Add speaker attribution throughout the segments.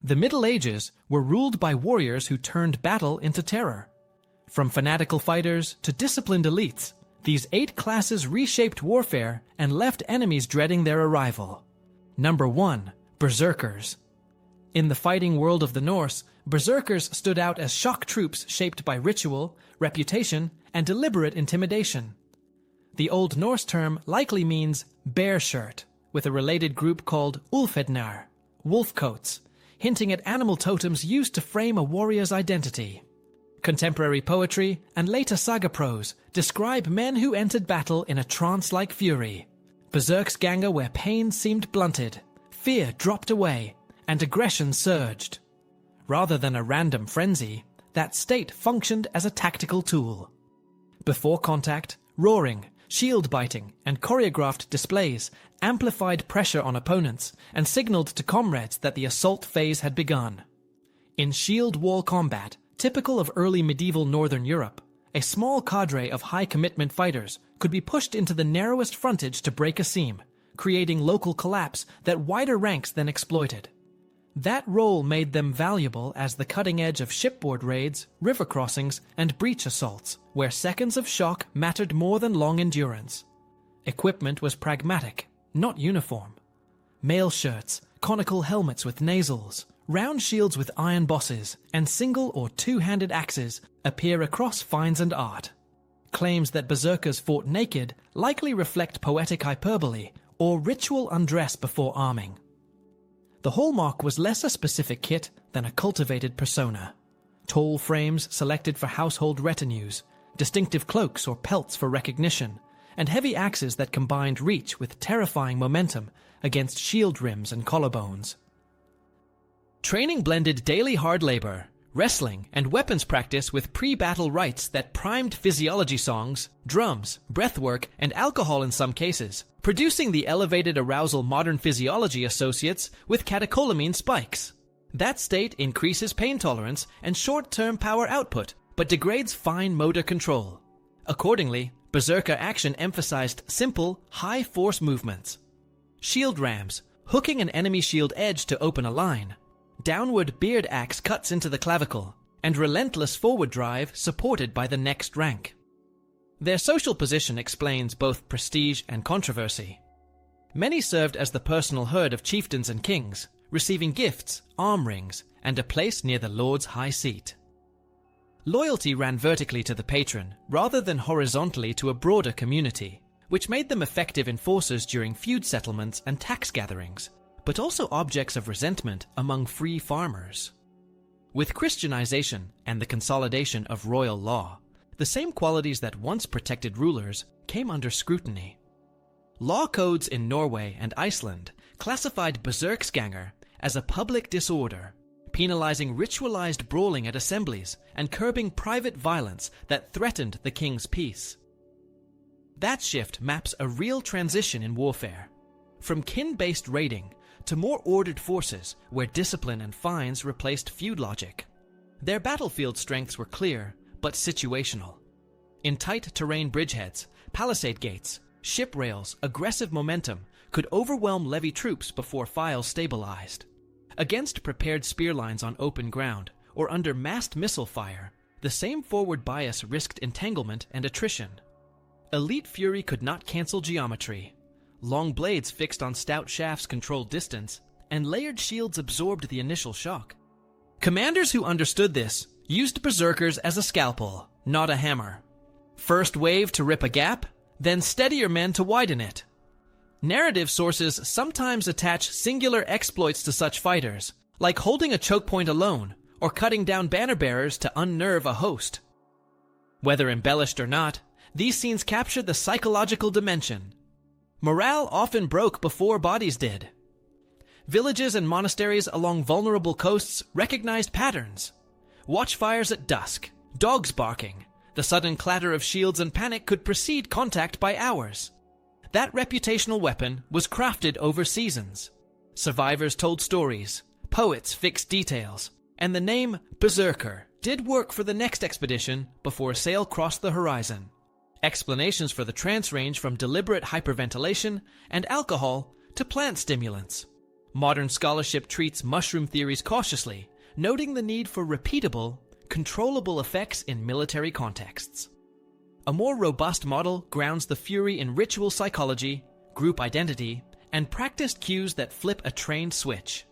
Speaker 1: The Middle Ages were ruled by warriors who turned battle into terror. From fanatical fighters to disciplined elites, these 8 classes reshaped warfare and left enemies dreading their arrival. Number 1. Berserkers. In the fighting world of the Norse, berserkers stood out as shock troops shaped by ritual, reputation, and deliberate intimidation. The Old Norse term likely means bear shirt, with a related group called ulfednar, wolf coats, hinting at animal totems used to frame a warrior's identity. Contemporary poetry and later saga prose describe men who entered battle in a trance-like fury. Berserksganga where pain seemed blunted, fear dropped away, and aggression surged. Rather than a random frenzy, that state functioned as a tactical tool. Before contact, roaring, shield-biting, and choreographed displays amplified pressure on opponents and signaled to comrades that the assault phase had begun. In shield wall combat, typical of early medieval northern Europe, a small cadre of high-commitment fighters could be pushed into the narrowest frontage to break a seam, creating local collapse that wider ranks then exploited. That role made them valuable as the cutting edge of shipboard raids, river crossings, and breach assaults, where seconds of shock mattered more than long endurance. Equipment was pragmatic, not uniform. Mail shirts, conical helmets with nasals, round shields with iron bosses, and single or two-handed axes appear across finds and art. Claims that berserkers fought naked likely reflect poetic hyperbole or ritual undress before arming. The hallmark was less a specific kit than a cultivated persona. Tall frames selected for household retinues, distinctive cloaks or pelts for recognition, and heavy axes that combined reach with terrifying momentum against shield rims and collarbones. Training blended daily hard labor, wrestling, and weapons practice with pre-battle rites that primed physiology songs, drums, breathwork, and alcohol in some cases, producing the elevated arousal modern physiology associates with catecholamine spikes. That state increases pain tolerance and short-term power output, but degrades fine motor control. Accordingly, berserker action emphasized simple, high-force movements. Shield rams, hooking an enemy shield edge to open a line. Downward beard axe cuts into the clavicle, and relentless forward drive supported by the next rank. Their social position explains both prestige and controversy. Many served as the personal herd of chieftains and kings, receiving gifts, arm rings, and a place near the lord's high seat. Loyalty ran vertically to the patron, rather than horizontally to a broader community, which made them effective enforcers during feud settlements and tax gatherings, but also objects of resentment among free farmers. With Christianization and the consolidation of royal law, the same qualities that once protected rulers came under scrutiny. Law codes in Norway and Iceland classified berserksganger as a public disorder, penalizing ritualized brawling at assemblies and curbing private violence that threatened the king's peace. That shift maps a real transition in warfare, from kin-based raiding to more ordered forces where discipline and fines replaced feud logic. Their battlefield strengths were clear, but situational. In tight terrain bridgeheads, palisade gates, ship rails, aggressive momentum could overwhelm levy troops before files stabilized. Against prepared spear lines on open ground, or under massed missile fire, the same forward bias risked entanglement and attrition. Elite fury could not cancel geometry. Long blades fixed on stout shafts controlled distance, and layered shields absorbed the initial shock. Commanders who understood this used berserkers as a scalpel, not a hammer. First wave to rip a gap, then steadier men to widen it. Narrative sources sometimes attach singular exploits to such fighters, like holding a choke point alone or cutting down banner bearers to unnerve a host. Whether embellished or not, these scenes capture the psychological dimension. Morale often broke before bodies did. Villages and monasteries along vulnerable coasts recognized patterns. Watchfires at dusk, dogs barking, the sudden clatter of shields and panic could precede contact by hours. That reputational weapon was crafted over seasons. Survivors told stories, poets fixed details, and the name Berserker did work for the next expedition before a sail crossed the horizon. Explanations for the trance range from deliberate hyperventilation and alcohol to plant stimulants. Modern scholarship treats mushroom theories cautiously, noting the need for repeatable, controllable effects in military contexts. A more robust model grounds the fury in ritual psychology, group identity, and practiced cues that flip a trained switch.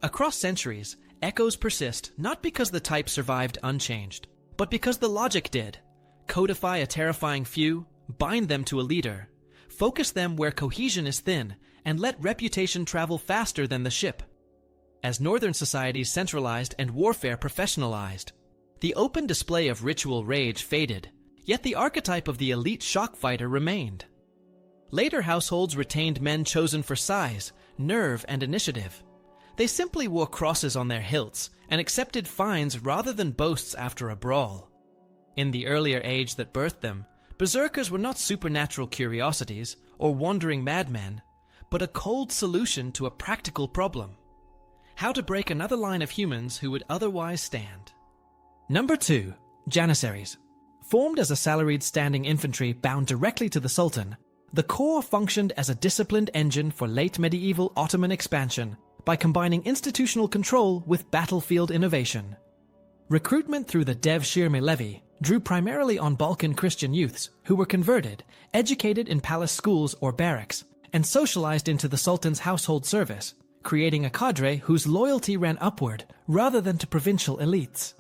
Speaker 1: Across centuries, echoes persist not because the type survived unchanged, but because the logic did. Codify a terrifying few, bind them to a leader, focus them where cohesion is thin, and let reputation travel faster than the ship. As northern societies centralized and warfare professionalized, the open display of ritual rage faded, yet the archetype of the elite shock fighter remained. Later households retained men chosen for size, nerve, and initiative. They simply wore crosses on their hilts and accepted fines rather than boasts after a brawl. In the earlier age that birthed them, berserkers were not supernatural curiosities or wandering madmen, but a cold solution to a practical problem: how to break another line of humans who would otherwise stand. Number 2. Janissaries. Formed as a salaried standing infantry bound directly to the Sultan, the corps functioned as a disciplined engine for late medieval Ottoman expansion by combining institutional control with battlefield innovation. Recruitment through the Dev-Shirme levy drew primarily on Balkan Christian youths who were converted, educated in palace schools or barracks, and socialized into the Sultan's household service, creating a cadre whose loyalty ran upward rather than to provincial elites.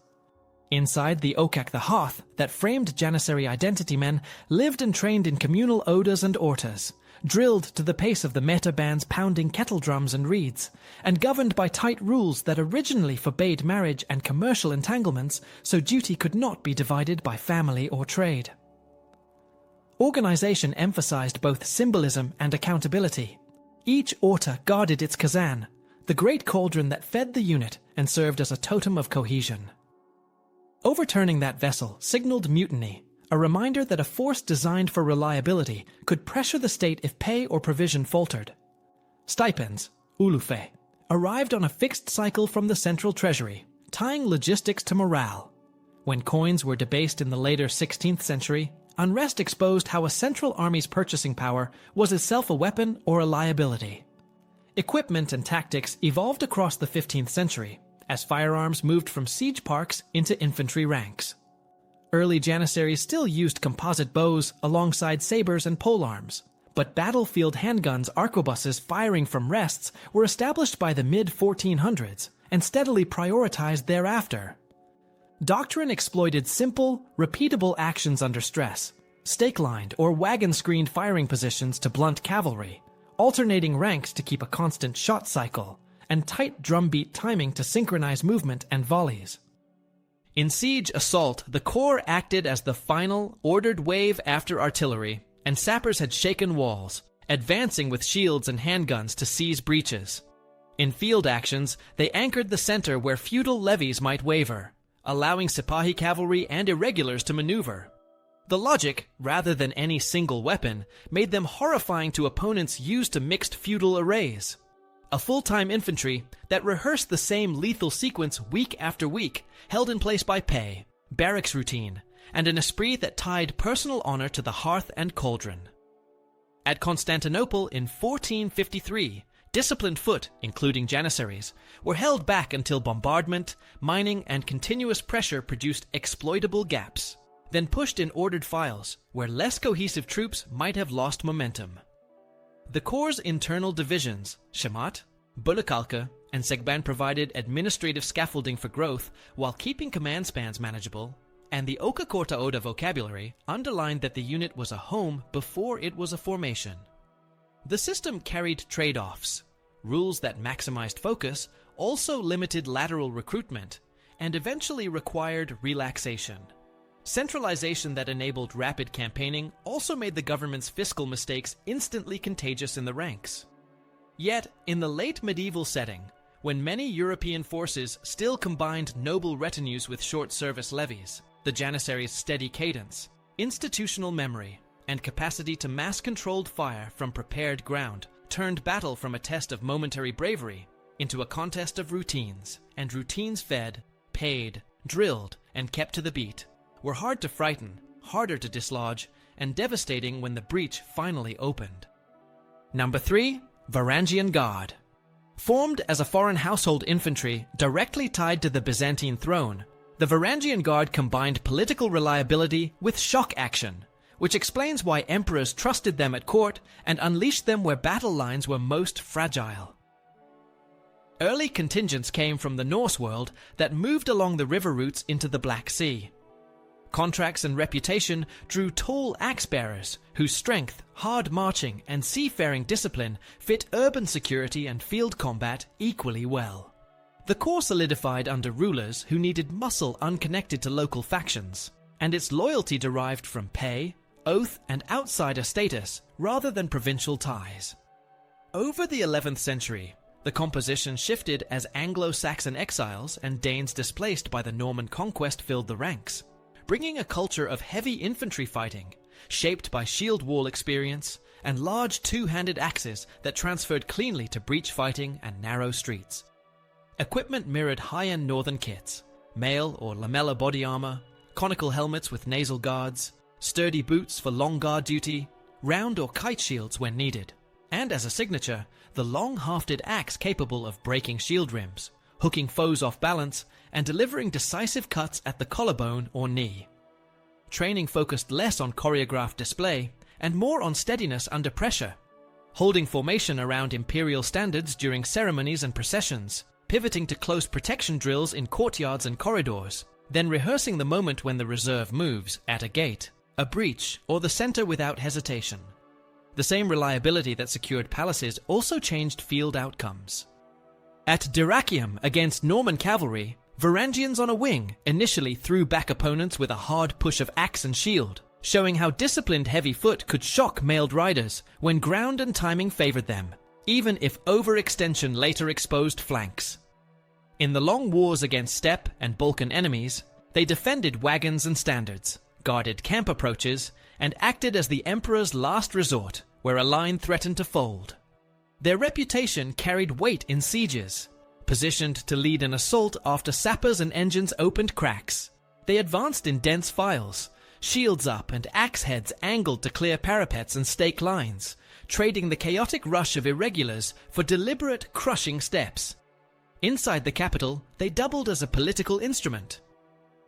Speaker 1: Inside the Okak the Hoth that framed Janissary identity, men lived and trained in communal odas and ortas, drilled to the pace of the meta bands pounding kettle drums and reeds, and governed by tight rules that originally forbade marriage and commercial entanglements, so duty could not be divided by family or trade. Organization emphasized both symbolism and accountability. Each orta guarded its kazan, the great cauldron that fed the unit and served as a totem of cohesion. Overturning that vessel signaled mutiny, a reminder that a force designed for reliability could pressure the state if pay or provision faltered. Stipends, ulufe, arrived on a fixed cycle from the central treasury, tying logistics to morale. When coins were debased in the later 16th century, unrest exposed how a central army's purchasing power was itself a weapon or a liability. Equipment and tactics evolved across the 15th century, as firearms moved from siege parks into infantry ranks. Early Janissaries still used composite bows alongside sabers and polearms, but battlefield handguns arquebuses firing from rests were established by the mid-1400s and steadily prioritized thereafter. Doctrine exploited simple, repeatable actions under stress, stake-lined or wagon-screened firing positions to blunt cavalry, alternating ranks to keep a constant shot cycle, and tight drumbeat timing to synchronize movement and volleys. In siege assault, the corps acted as the final, ordered wave after artillery, and sappers had shaken walls, advancing with shields and handguns to seize breaches. In field actions, they anchored the center where feudal levies might waver, allowing Sipahi cavalry and irregulars to maneuver. The logic, rather than any single weapon, made them horrifying to opponents used to mixed feudal arrays. A full-time infantry that rehearsed the same lethal sequence week after week, held in place by pay, barracks routine, and an esprit that tied personal honor to the hearth and cauldron. At Constantinople in 1453, disciplined foot, including Janissaries, were held back until bombardment, mining, and continuous pressure produced exploitable gaps, then pushed in ordered files where less cohesive troops might have lost momentum. The corps' internal divisions, Shamat, Bulakalka, and Segban provided administrative scaffolding for growth while keeping command spans manageable, and the Oka Korta Oda vocabulary underlined that the unit was a home before it was a formation. The system carried trade-offs. Rules that maximized focus also limited lateral recruitment and eventually required relaxation. Centralization that enabled rapid campaigning also made the government's fiscal mistakes instantly contagious in the ranks. Yet, in the late medieval setting, when many European forces still combined noble retinues with short service levies, the Janissaries' steady cadence, institutional memory, and capacity to mass-controlled fire from prepared ground turned battle from a test of momentary bravery into a contest of routines, and routines fed, paid, drilled, and kept to the beat were hard to frighten, harder to dislodge, and devastating when the breach finally opened. Number 3. Varangian Guard. Formed as a foreign household infantry directly tied to the Byzantine throne, the Varangian Guard combined political reliability with shock action, which explains why emperors trusted them at court and unleashed them where battle lines were most fragile. Early contingents came from the Norse world that moved along the river routes into the Black Sea. Contracts and reputation drew tall axe-bearers whose strength, hard marching, and seafaring discipline fit urban security and field combat equally well. The corps solidified under rulers who needed muscle unconnected to local factions, and its loyalty derived from pay, oath, and outsider status rather than provincial ties. Over the 11th century, the composition shifted as Anglo-Saxon exiles and Danes displaced by the Norman conquest filled the ranks, bringing a culture of heavy infantry fighting, shaped by shield wall experience and large two-handed axes that transferred cleanly to breach fighting and narrow streets. Equipment mirrored high-end northern kits, mail or lamella body armor, conical helmets with nasal guards, sturdy boots for long guard duty, round or kite shields when needed, and as a signature, the long-hafted axe capable of breaking shield rims, hooking foes off balance, and delivering decisive cuts at the collarbone or knee. Training focused less on choreographed display and more on steadiness under pressure, holding formation around imperial standards during ceremonies and processions, pivoting to close protection drills in courtyards and corridors, then rehearsing the moment when the reserve moves at a gate, a breach, or the center without hesitation. The same reliability that secured palaces also changed field outcomes. At Dyrrhachium against Norman cavalry, Varangians on a wing initially threw back opponents with a hard push of axe and shield, showing how disciplined heavy foot could shock mailed riders when ground and timing favored them, even if overextension later exposed flanks. In the long wars against steppe and Balkan enemies, they defended wagons and standards, guarded camp approaches, and acted as the emperor's last resort where a line threatened to fold. Their reputation carried weight in sieges. Positioned to lead an assault after sappers and engines opened cracks, they advanced in dense files, shields up and axe heads angled to clear parapets and stake lines, trading the chaotic rush of irregulars for deliberate, crushing steps. Inside the capital, they doubled as a political instrument.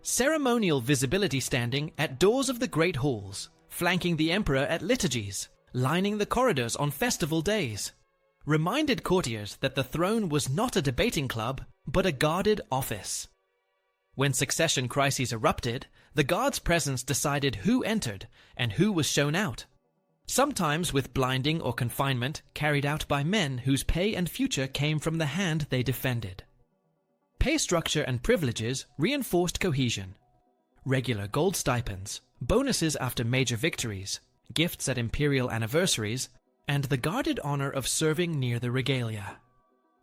Speaker 1: Ceremonial visibility standing at doors of the great halls, flanking the emperor at liturgies, lining the corridors on festival days, reminded courtiers that the throne was not a debating club, but a guarded office. When succession crises erupted, the guard's presence decided who entered and who was shown out, sometimes with blinding or confinement carried out by men whose pay and future came from the hand they defended. Pay structure and privileges reinforced cohesion. Regular gold stipends, bonuses after major victories, gifts at imperial anniversaries, and the guarded honor of serving near the regalia.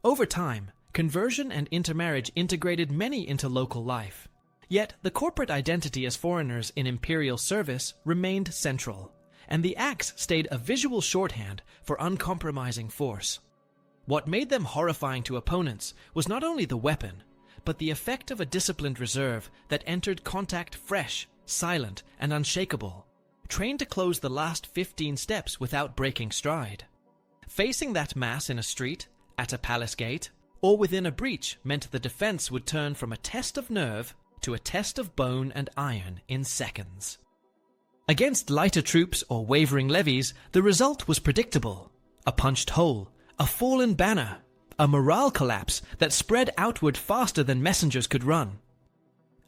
Speaker 1: Over time, conversion and intermarriage integrated many into local life. Yet the corporate identity as foreigners in imperial service remained central, and the axe stayed a visual shorthand for uncompromising force. What made them horrifying to opponents was not only the weapon, but the effect of a disciplined reserve that entered contact fresh, silent, and unshakable, trained to close the last 15 steps without breaking stride. Facing that mass in a street, at a palace gate, or within a breach meant the defense would turn from a test of nerve to a test of bone and iron in seconds. Against lighter troops or wavering levies, the result was predictable. A punched hole, a fallen banner, a morale collapse that spread outward faster than messengers could run.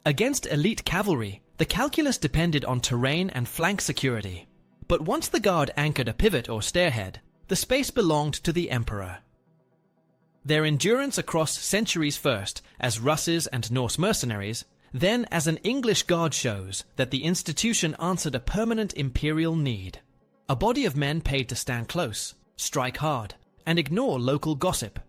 Speaker 1: Against elite cavalry, the calculus depended on terrain and flank security. But once the guard anchored a pivot or stairhead, the space belonged to the emperor. Their endurance across centuries first as Russes and Norse mercenaries, then as an English guard shows that the institution answered a permanent imperial need. A body of men paid to stand close, strike hard, and ignore local gossip.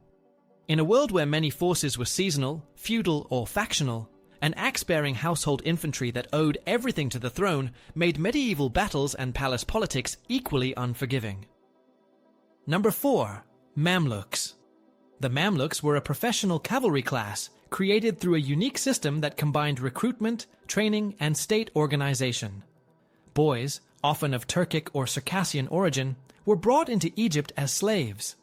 Speaker 1: In a world where many forces were seasonal, feudal, or factional, an axe-bearing household infantry that owed everything to the throne made medieval battles and palace politics equally unforgiving. Number 4. Mamluks. The Mamluks were a professional cavalry class created through a unique system that combined recruitment, training, and state organization. Boys, often of Turkic or Circassian origin, were brought into Egypt as slaves.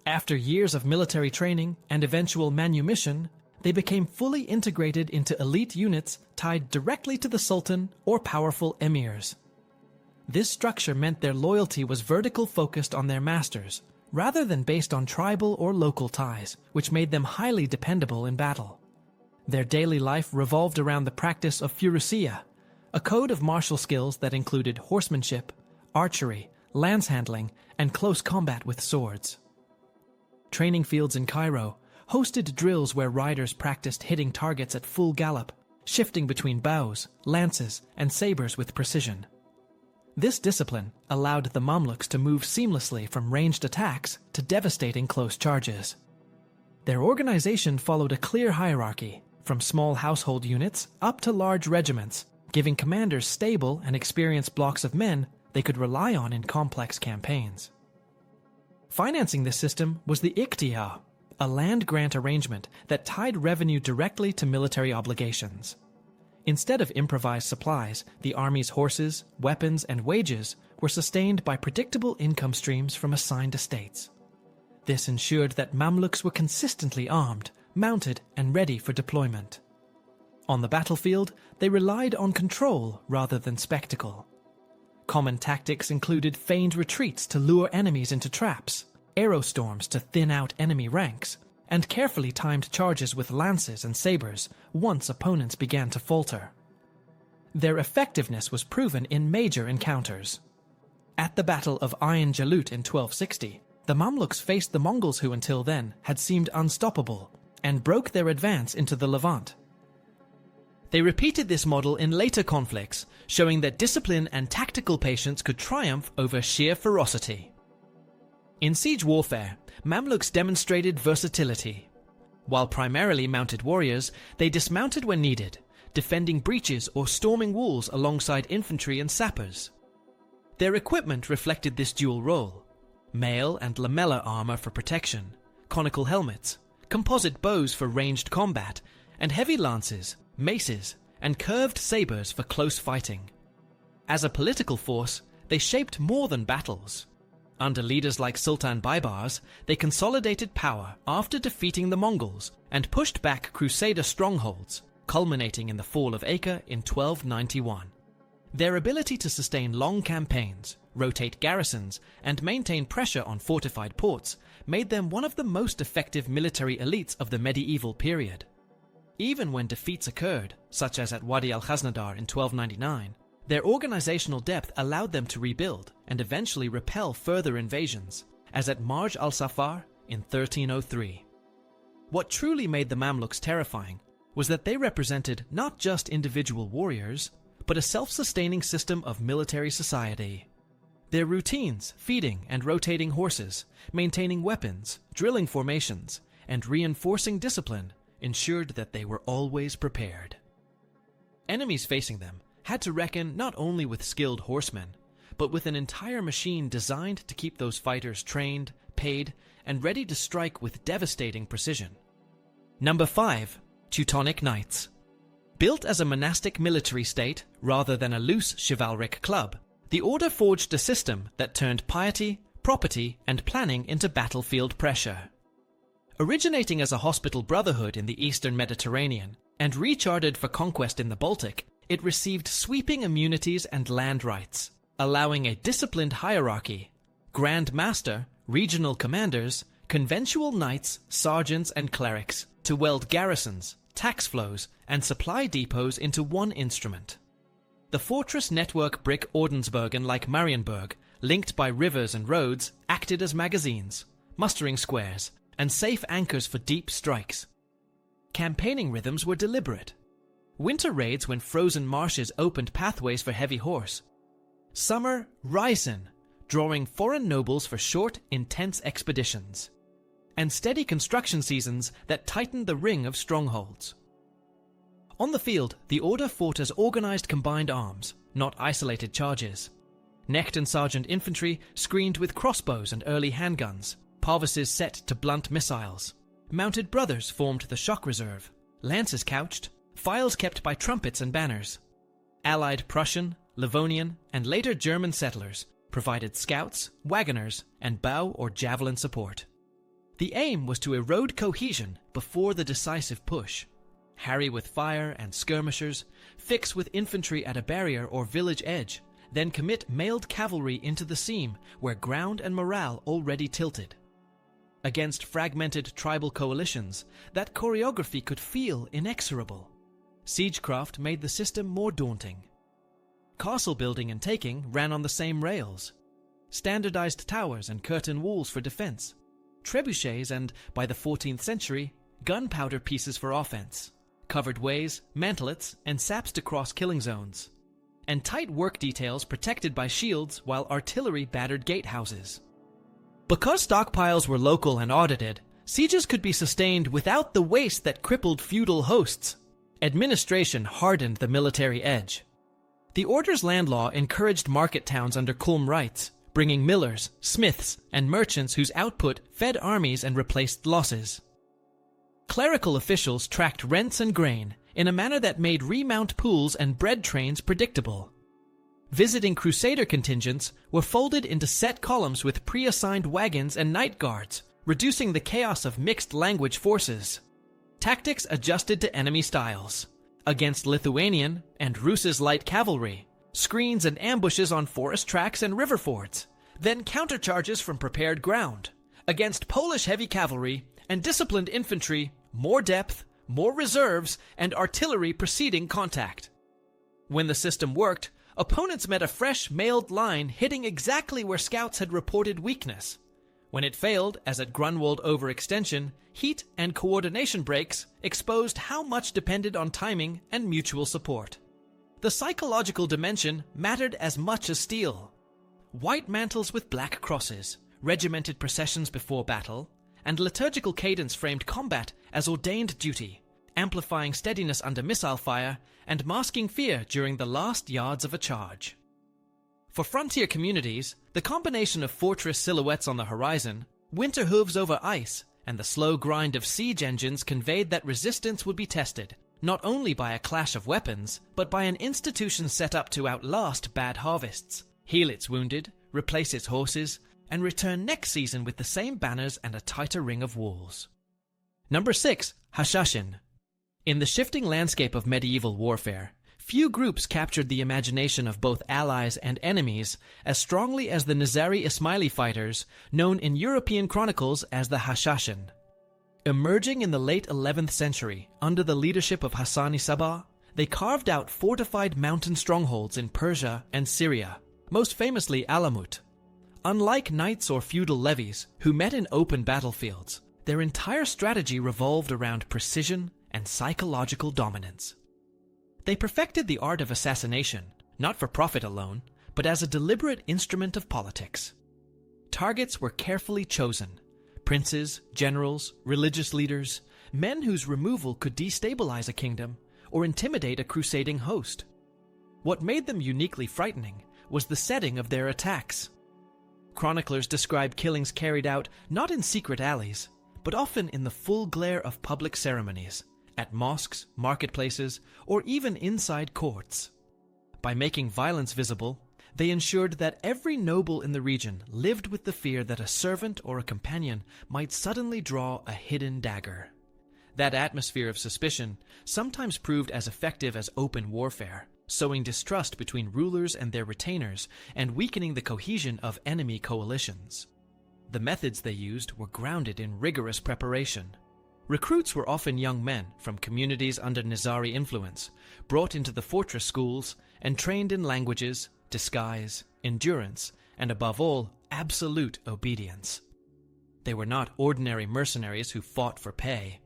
Speaker 1: After years of military training and eventual manumission, they became fully integrated into elite units tied directly to the Sultan or powerful emirs. This structure meant their loyalty was vertical focused on their masters, rather than based on tribal or local ties, which made them highly dependable in battle. Their daily life revolved around the practice of ferocity, a code of martial skills that included horsemanship, archery, lance handling, and close combat with swords. Training fields in Cairo hosted drills where riders practiced hitting targets at full gallop, shifting between bows, lances, and sabers with precision. This discipline allowed the Mamluks to move seamlessly from ranged attacks to devastating close charges. Their organization followed a clear hierarchy, from small household units up to large regiments, giving commanders stable and experienced blocks of men they could rely on in complex campaigns. Financing this system was the ikhtiar, a land grant arrangement that tied revenue directly to military obligations. Instead of improvised supplies, the army's horses, weapons, and wages were sustained by predictable income streams from assigned estates. This ensured that Mamluks were consistently armed, mounted, and ready for deployment. On the battlefield, they relied on control rather than spectacle. Common tactics included feigned retreats to lure enemies into traps, arrow storms to thin out enemy ranks, and carefully timed charges with lances and sabers once opponents began to falter. Their effectiveness was proven in major encounters. At the Battle of Ain Jalut in 1260, the Mamluks faced the Mongols who until then had seemed unstoppable, and broke their advance into the Levant. They repeated this model in later conflicts, showing that discipline and tactical patience could triumph over sheer ferocity. In siege warfare, Mamluks demonstrated versatility. While primarily mounted warriors, they dismounted when needed, defending breaches or storming walls alongside infantry and sappers. Their equipment reflected this dual role: mail and lamellar armor for protection, conical helmets, composite bows for ranged combat, and heavy lances, maces, and curved sabers for close fighting. As a political force, they shaped more than battles. Under leaders like Sultan Baybars, they consolidated power after defeating the Mongols and pushed back Crusader strongholds, culminating in the fall of Acre in 1291. Their ability to sustain long campaigns, rotate garrisons, and maintain pressure on fortified ports made them one of the most effective military elites of the medieval period. Even when defeats occurred, such as at Wadi al-Khaznadar in 1299, their organizational depth allowed them to rebuild and eventually repel further invasions, as at Marj al-Safar in 1303. What truly made the Mamluks terrifying was that they represented not just individual warriors, but a self-sustaining system of military society. Their routines, feeding and rotating horses, maintaining weapons, drilling formations, and reinforcing discipline ensured that they were always prepared. Enemies facing them had to reckon not only with skilled horsemen, but with an entire machine designed to keep those fighters trained, paid, and ready to strike with devastating precision. Number 5. Teutonic Knights. Built as a monastic military state rather than a loose chivalric club, the order forged a system that turned piety, property, and planning into battlefield pressure. Originating as a hospital brotherhood in the eastern Mediterranean and rechartered for conquest in the Baltic, it received sweeping immunities and land rights, allowing a disciplined hierarchy: Grand Master, regional commanders, conventual knights, sergeants, and clerics, to weld garrisons, tax flows, and supply depots into one instrument. The fortress network brick Ordensburgen like Marienburg, linked by rivers and roads, acted as magazines, mustering squares, and safe anchors for deep strikes. Campaigning rhythms were deliberate. Winter raids when frozen marshes opened pathways for heavy horse. Summer, Reisen, drawing foreign nobles for short, intense expeditions. And steady construction seasons that tightened the ring of strongholds. On the field, the order fought as organized combined arms, not isolated charges. Knecht and sergeant infantry screened with crossbows and early handguns, parvises set to blunt missiles. Mounted brothers formed the shock reserve, lances couched, files kept by trumpets and banners. Allied Prussian, Livonian, and later German settlers provided scouts, wagoners, and bow or javelin support. The aim was to erode cohesion before the decisive push. Harry with fire and skirmishers, fix with infantry at a barrier or village edge, then commit mailed cavalry into the seam where ground and morale already tilted. Against fragmented tribal coalitions, that choreography could feel inexorable. Siegecraft made the system more daunting. Castle building and taking ran on the same rails. Standardized towers and curtain walls for defense. Trebuchets and, by the 14th century, gunpowder pieces for offense. Covered ways, mantelets, and saps to cross killing zones. And tight work details protected by shields while artillery battered gatehouses. Because stockpiles were local and audited, sieges could be sustained without the waste that crippled feudal hosts. Administration hardened the military edge. The Order's land law encouraged market towns under culm rights, bringing millers, smiths, and merchants whose output fed armies and replaced losses. Clerical officials tracked rents and grain in a manner that made remount pools and bread trains predictable. Visiting crusader contingents were folded into set columns with pre-assigned wagons and night guards, reducing the chaos of mixed language forces. Tactics adjusted to enemy styles. Against Lithuanian and Rus's light cavalry, screens and ambushes on forest tracks and river fords, then countercharges from prepared ground. Against Polish heavy cavalry and disciplined infantry, more depth, more reserves, and artillery preceding contact. When the system worked, opponents met a fresh mailed line hitting exactly where scouts had reported weakness. When it failed, as at Grunwald overextension, heat and coordination breaks exposed how much depended on timing and mutual support. The psychological dimension mattered as much as steel. White mantles with black crosses, regimented processions before battle, and liturgical cadence framed combat as ordained duty, amplifying steadiness under missile fire and masking fear during the last yards of a charge. For frontier communities, the combination of fortress silhouettes on the horizon, winter hooves over ice, and the slow grind of siege engines conveyed that resistance would be tested, not only by a clash of weapons, but by an institution set up to outlast bad harvests, heal its wounded, replace its horses, and return next season with the same banners and a tighter ring of walls. Number 6. Hashashin. In the shifting landscape of medieval warfare, few groups captured the imagination of both allies and enemies as strongly as the Nizari Ismaili fighters, known in European chronicles as the Hashashin. Emerging in the late 11th century under the leadership of Hassani Sabah, they carved out fortified mountain strongholds in Persia and Syria, most famously Alamut. Unlike knights or feudal levies, who met in open battlefields, their entire strategy revolved around precision and psychological dominance. They perfected the art of assassination, not for profit alone, but as a deliberate instrument of politics. Targets were carefully chosen: princes, generals, religious leaders, men whose removal could destabilize a kingdom or intimidate a crusading host. What made them uniquely frightening was the setting of their attacks. Chroniclers describe killings carried out not in secret alleys, but often in the full glare of public ceremonies, at mosques, marketplaces, or even inside courts. By making violence visible, they ensured that every noble in the region lived with the fear that a servant or a companion might suddenly draw a hidden dagger. That atmosphere of suspicion sometimes proved as effective as open warfare, sowing distrust between rulers and their retainers and weakening the cohesion of enemy coalitions. The methods they used were grounded in rigorous preparation. Recruits were often young men from communities under Nizari influence, brought into the fortress schools and trained in languages, disguise, endurance, and above all, absolute obedience. They were not ordinary mercenaries who fought for pay.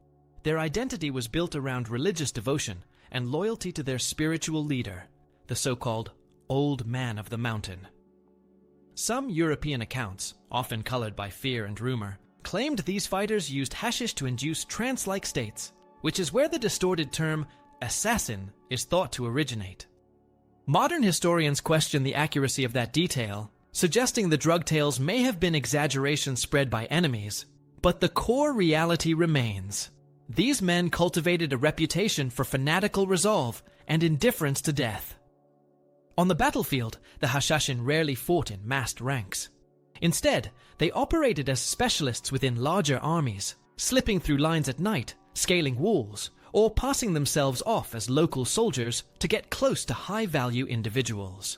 Speaker 1: Their identity was built around religious devotion and loyalty to their spiritual leader, the so-called Old Man of the Mountain. Some European accounts, often colored by fear and rumor, claimed these fighters used hashish to induce trance-like states, which is where the distorted term assassin is thought to originate. Modern historians question the accuracy of that detail, suggesting the drug tales may have been exaggerations spread by enemies, but the core reality remains. These men cultivated a reputation for fanatical resolve and indifference to death. On the battlefield, the Hashashin rarely fought in massed ranks. Instead, they operated as specialists within larger armies, slipping through lines at night, scaling walls, or passing themselves off as local soldiers to get close to high-value individuals.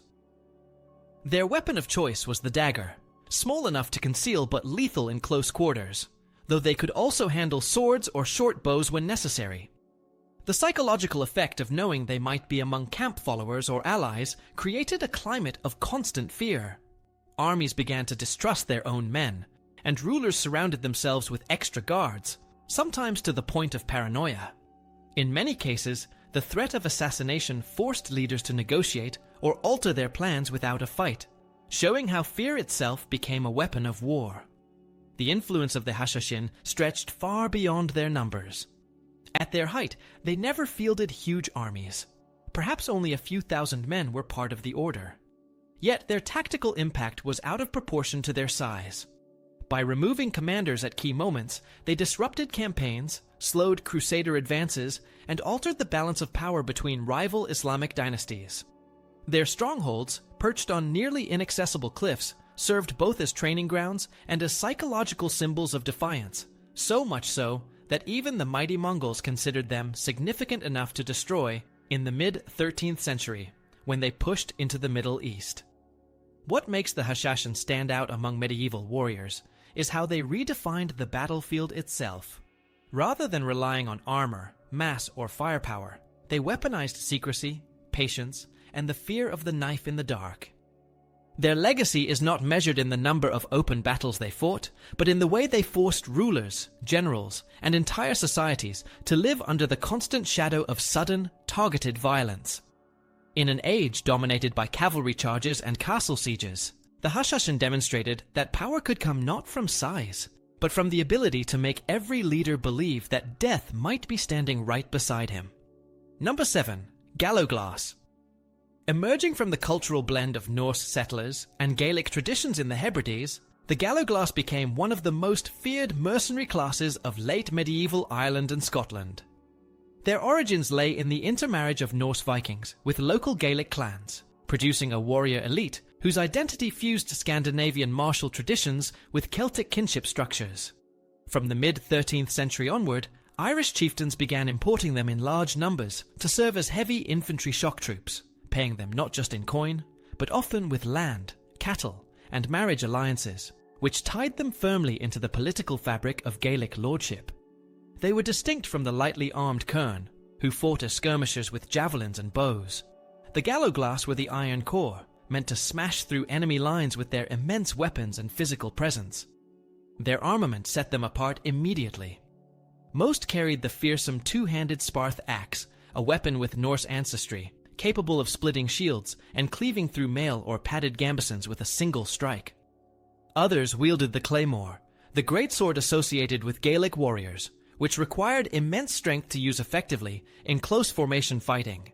Speaker 1: Their weapon of choice was the dagger, small enough to conceal but lethal in close quarters, though they could also handle swords or short bows when necessary. The psychological effect of knowing they might be among camp followers or allies created a climate of constant fear. Armies began to distrust their own men, and rulers surrounded themselves with extra guards, sometimes to the point of paranoia. In many cases, the threat of assassination forced leaders to negotiate or alter their plans without a fight, showing how fear itself became a weapon of war. The influence of the Hashashin stretched far beyond their numbers. At their height, they never fielded huge armies. Perhaps only a few thousand men were part of the order. Yet their tactical impact was out of proportion to their size. By removing commanders at key moments, they disrupted campaigns, slowed crusader advances, and altered the balance of power between rival Islamic dynasties. Their strongholds, perched on nearly inaccessible cliffs, served both as training grounds and as psychological symbols of defiance, so much so that even the mighty Mongols considered them significant enough to destroy in the mid-13th century, when they pushed into the Middle East. What makes the Hashashin stand out among medieval warriors is how they redefined the battlefield itself. Rather than relying on armor, mass, or firepower, they weaponized secrecy, patience, and the fear of the knife in the dark. Their legacy is not measured in the number of open battles they fought, but in the way they forced rulers, generals, and entire societies to live under the constant shadow of sudden, targeted violence. In an age dominated by cavalry charges and castle sieges, the Hashashin demonstrated that power could come not from size, but from the ability to make every leader believe that death might be standing right beside him. Number 7. Gallowglass. Emerging from the cultural blend of Norse settlers and Gaelic traditions in the Hebrides, the Gallowglass became one of the most feared mercenary classes of late medieval Ireland and Scotland. Their origins lay in the intermarriage of Norse Vikings with local Gaelic clans, producing a warrior elite whose identity fused Scandinavian martial traditions with Celtic kinship structures. From the mid-13th century onward, Irish chieftains began importing them in large numbers to serve as heavy infantry shock troops, paying them not just in coin, but often with land, cattle, and marriage alliances, which tied them firmly into the political fabric of Gaelic lordship. They were distinct from the lightly armed kern, who fought as skirmishers with javelins and bows. The Gallowglass were the Iron Corps, meant to smash through enemy lines with their immense weapons and physical presence. Their armament set them apart immediately. Most carried the fearsome two-handed Sparth axe, a weapon with Norse ancestry, capable of splitting shields and cleaving through mail or padded gambesons with a single strike. Others wielded the claymore, the greatsword associated with Gaelic warriors, which required immense strength to use effectively in close formation fighting.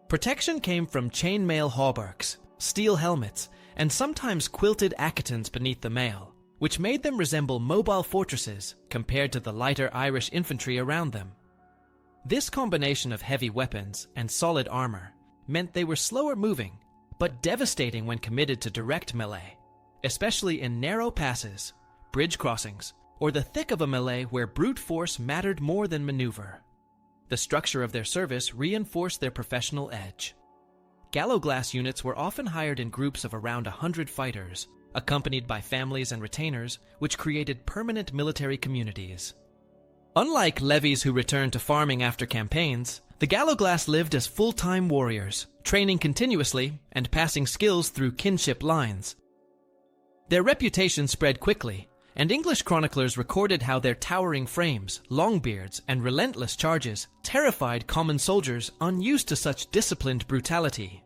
Speaker 1: Protection came from chainmail hauberks, steel helmets, and sometimes quilted aketons beneath the mail, which made them resemble mobile fortresses compared to the lighter Irish infantry around them. This combination of heavy weapons and solid armor meant they were slower moving, but devastating when committed to direct melee, especially in narrow passes, bridge crossings, or the thick of a melee where brute force mattered more than maneuver. The structure of their service reinforced their professional edge. Gallowglass units were often hired in groups of around 100 fighters, accompanied by families and retainers, which created permanent military communities. Unlike levies who returned to farming after campaigns, the Gallowglass lived as full-time warriors, training continuously and passing skills through kinship lines. Their reputation spread quickly, and English chroniclers recorded how their towering frames, long beards, and relentless charges terrified common soldiers unused to such disciplined brutality.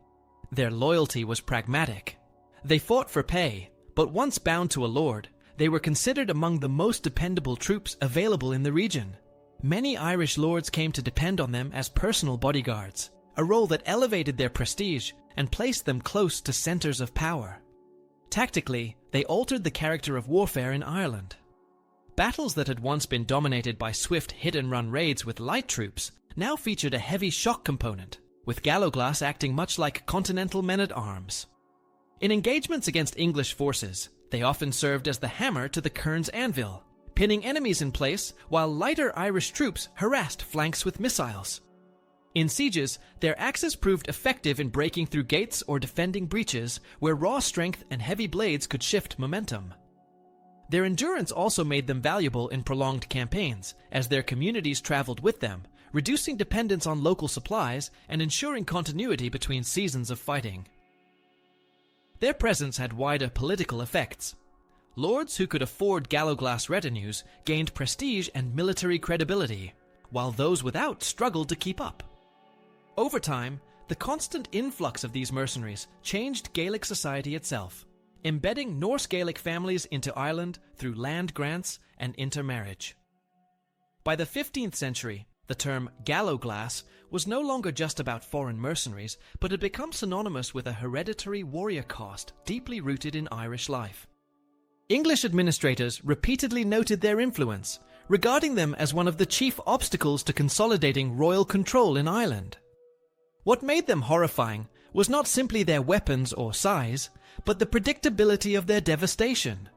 Speaker 1: Their loyalty was pragmatic. They fought for pay, but once bound to a lord, they were considered among the most dependable troops available in the region. Many Irish lords came to depend on them as personal bodyguards, a role that elevated their prestige and placed them close to centers of power. Tactically, they altered the character of warfare in Ireland. Battles that had once been dominated by swift hit-and-run raids with light troops now featured a heavy shock component, with Gallowglass acting much like continental men-at-arms. In engagements against English forces, They often served as the hammer to the kern's anvil, pinning enemies in place while lighter Irish troops harassed flanks with missiles. In sieges, their axes proved effective in breaking through gates or defending breaches where raw strength and heavy blades could shift momentum. Their endurance also made them valuable in prolonged campaigns, as their communities traveled with them, reducing dependence on local supplies and ensuring continuity between seasons of fighting. Their presence had wider political effects. Lords who could afford Gallowglass retinues gained prestige and military credibility, while those without struggled to keep up. Over time, the constant influx of these mercenaries changed Gaelic society itself, embedding Norse Gaelic families into Ireland through land grants and intermarriage. By the 15th century, the term Gallowglass was no longer just about foreign mercenaries, but had become synonymous with a hereditary warrior caste deeply rooted in Irish life. English administrators repeatedly noted their influence, regarding them as one of the chief obstacles to consolidating royal control in Ireland. What made them horrifying was not simply their weapons or size, but the predictability of their devastation.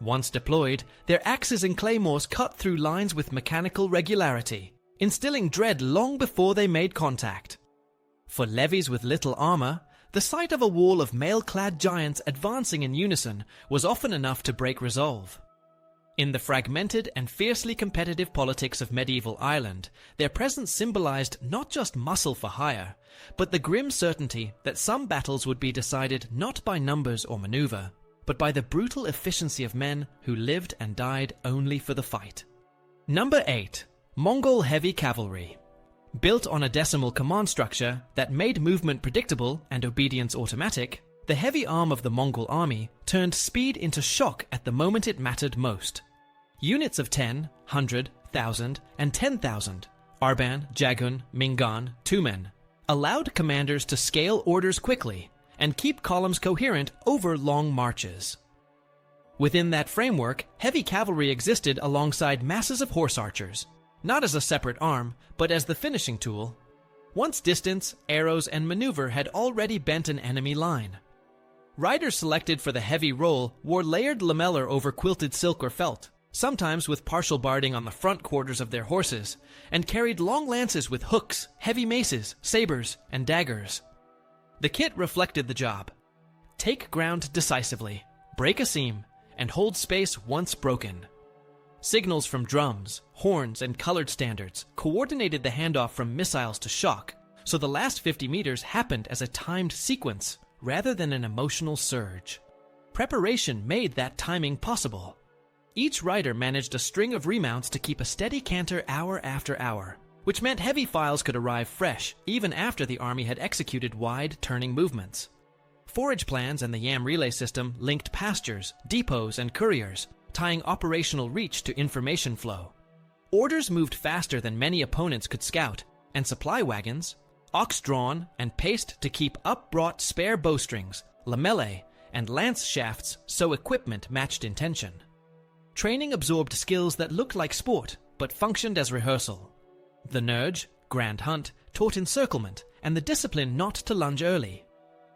Speaker 1: Once deployed, their axes and claymores cut through lines with mechanical regularity, instilling dread long before they made contact. For levies with little armor, the sight of a wall of mail-clad giants advancing in unison was often enough to break resolve. In the fragmented and fiercely competitive politics of medieval Ireland, their presence symbolized not just muscle for hire, but the grim certainty that some battles would be decided not by numbers or maneuver, but by the brutal efficiency of men who lived and died only for the fight. Number 8. Mongol Heavy Cavalry. Built on a decimal command structure that made movement predictable and obedience automatic, the heavy arm of the Mongol army turned speed into shock at the moment it mattered most. Units of 10, 100, 1,000, and 10,000, Arban, Jagun, Mingan, Tumen, allowed commanders to scale orders quickly and keep columns coherent over long marches. Within that framework, heavy cavalry existed alongside masses of horse archers, not as a separate arm, but as the finishing tool. Once distance, arrows, and maneuver had already bent an enemy line. Riders selected for the heavy role wore layered lamellar over quilted silk or felt, sometimes with partial barding on the front quarters of their horses, and carried long lances with hooks, heavy maces, sabers, and daggers. The kit reflected the job. Take ground decisively, break a seam, and hold space once broken. Signals from drums, horns, and colored standards coordinated the handoff from missiles to shock, so the last 50 meters happened as a timed sequence rather than an emotional surge. Preparation made that timing possible. Each rider managed a string of remounts to keep a steady canter hour after hour, which meant heavy files could arrive fresh even after the army had executed wide, turning movements. Forage plans and the Yam relay system linked pastures, depots, and couriers, tying operational reach to information flow. Orders moved faster than many opponents could scout, and supply wagons, ox-drawn and paced to keep up-brought spare bowstrings, lamellae, and lance shafts so equipment matched intention. Training absorbed skills that looked like sport, but functioned as rehearsal. The Nerge, Grand Hunt, taught encirclement and the discipline not to lunge early.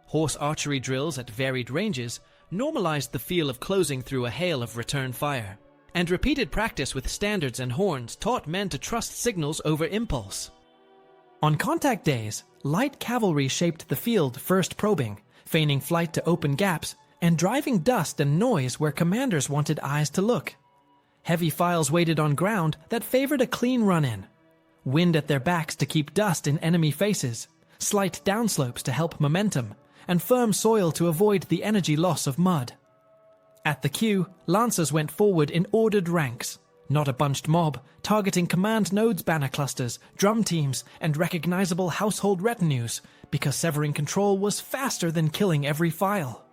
Speaker 1: Horse archery drills at varied ranges normalized the feel of closing through a hail of return fire, and repeated practice with standards and horns taught men to trust signals over impulse. On contact days, light cavalry shaped the field, first probing, feigning flight to open gaps, and driving dust and noise where commanders wanted eyes to look. Heavy files waited on ground that favored a clean run-in. Wind at their backs to keep dust in enemy faces, slight downslopes to help momentum, and firm soil to avoid the energy loss of mud. At the queue, lancers went forward in ordered ranks, not a bunched mob, targeting command nodes, banner clusters, drum teams, and recognizable household retinues, because severing control was faster than killing every file.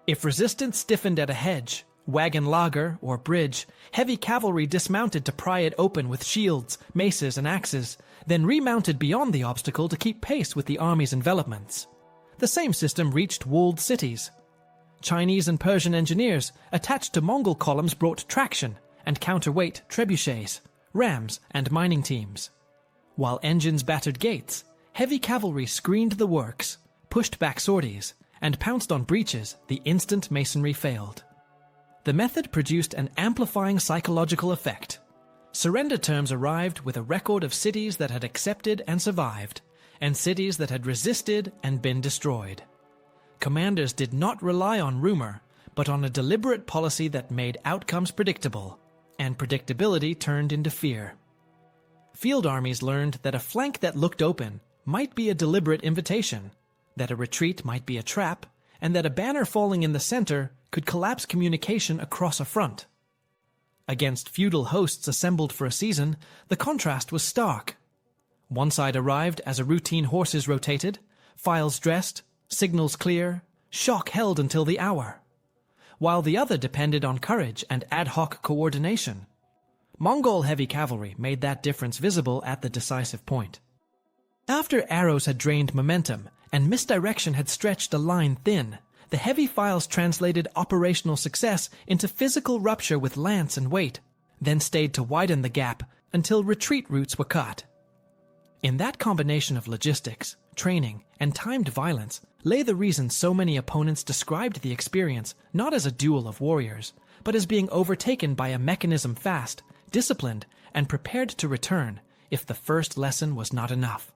Speaker 1: If resistance stiffened at a hedge, wagon lager, or bridge, heavy cavalry dismounted to pry it open with shields, maces, and axes, then remounted beyond the obstacle to keep pace with the army's envelopments. The same system reached walled cities. Chinese and Persian engineers attached to Mongol columns brought traction and counterweight trebuchets, rams, and mining teams. While engines battered gates, heavy cavalry screened the works, pushed back sorties, and pounced on breaches the instant masonry failed. The method produced an amplifying psychological effect. Surrender terms arrived with a record of cities that had accepted and survived, and cities that had resisted and been destroyed. Commanders did not rely on rumor, but on a deliberate policy that made outcomes predictable, and predictability turned into fear. Field armies learned that a flank that looked open might be a deliberate invitation, that a retreat might be a trap, and that a banner falling in the center could collapse communication across a front. Against feudal hosts assembled for a season, the contrast was stark. One side arrived as a routine horses rotated, files dressed, signals clear, shock held until the hour, while the other depended on courage and ad hoc coordination. Mongol heavy cavalry made that difference visible at the decisive point. After arrows had drained momentum and misdirection had stretched a line thin, the heavy files translated operational success into physical rupture with lance and weight, then stayed to widen the gap until retreat routes were cut. In that combination of logistics, training, and timed violence lay the reason so many opponents described the experience not as a duel of warriors, but as being overtaken by a mechanism fast, disciplined, and prepared to return if the first lesson was not enough.